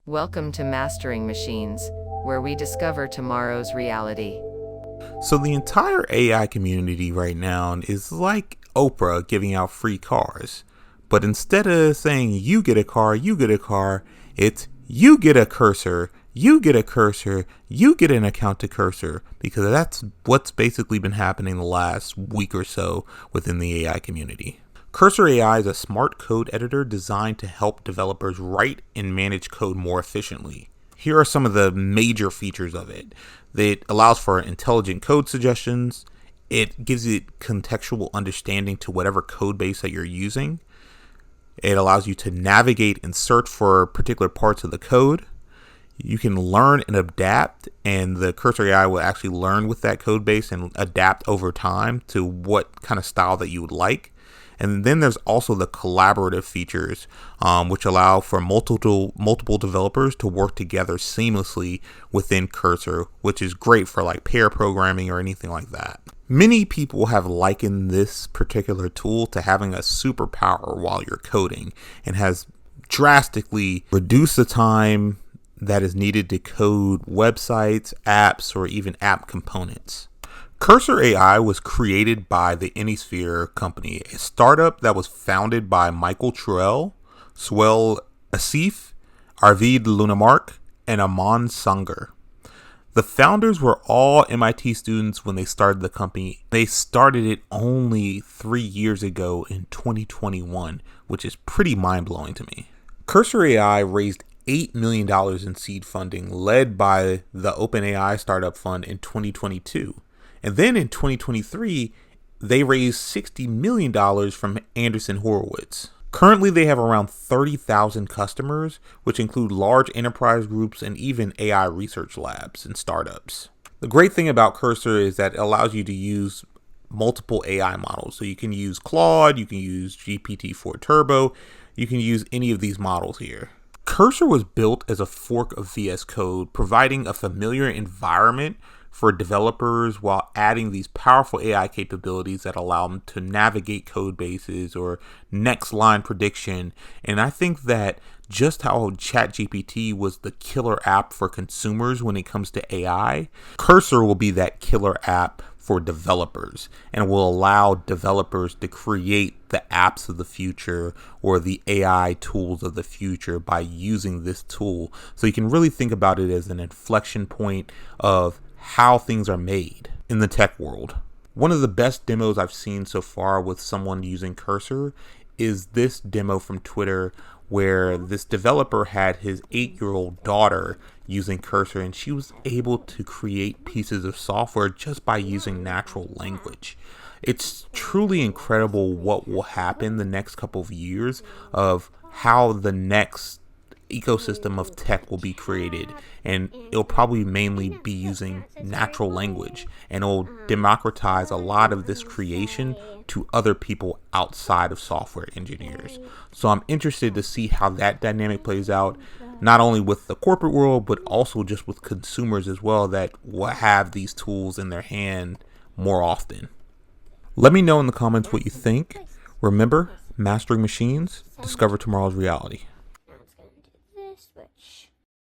Welcome to Mastering Machines, where we discover tomorrow's reality. So the entire AI community right now is like Oprah giving out free cars. But instead of saying you get a car, it's you get a cursor, you get a cursor, you get an account to cursor, because that's what's basically been happening the last week or so within the AI community. Cursor AI is a smart code editor designed to help developers write and manage code more efficiently. Here are some of the major features of it. It allows for intelligent code suggestions. It gives it contextual understanding to whatever code base that you're using. It allows you to navigate and search for particular parts of the code. You can learn and adapt, and the Cursor AI will actually learn with that code base and adapt over time to what kind of style that you would like. And then there's also the collaborative features, which allow for multiple developers to work together seamlessly within Cursor, which is great for like pair programming or anything like that. Many people have likened this particular tool to having a superpower while you're coding, and has drastically reduced the time that is needed to code websites, apps, or even app components. Cursor AI was created by the Anysphere company, a startup that was founded by Michael Truel, Suel Asif, Arvid Lunamark, and Aman Sanger. The founders were all MIT students when they started the company. They started it only 3 years ago in 2021, which is pretty mind-blowing to me. Cursor AI raised $8 million in seed funding led by the OpenAI Startup Fund in 2022. And then in 2023, they raised $60 million from Andreessen Horowitz. Currently, they have around 30,000 customers, which include large enterprise groups and even AI research labs and startups. The great thing about Cursor is that it allows you to use multiple AI models. So you can use Claude, you can use GPT-4 Turbo, you can use any of these models here. Cursor was built as a fork of VS Code, providing a familiar environment for developers while adding these powerful AI capabilities that allow them to navigate code bases or next line prediction. And I think that just how ChatGPT was the killer app for consumers when it comes to AI, Cursor will be that killer app for developers, and will allow developers to create the apps of the future or the AI tools of the future by using this tool. So you can really think about it as an inflection point of how things are made in the tech world. One of the best demos I've seen so far with someone using Cursor is this demo from Twitter, where this developer had his 8-year-old daughter using Cursor, and she was able to create pieces of software just by using natural language. It's truly incredible what will happen the next couple of years of how the next ecosystem of tech will be created, and it'll probably mainly be using natural language, and it'll democratize a lot of this creation to other people outside of software engineers. So I'm interested to see how that dynamic plays out, not only with the corporate world, but also just with consumers as well, that will have these tools in their hand more often. Let me know in the comments what you think. Remember, mastering machines, discover tomorrow's reality.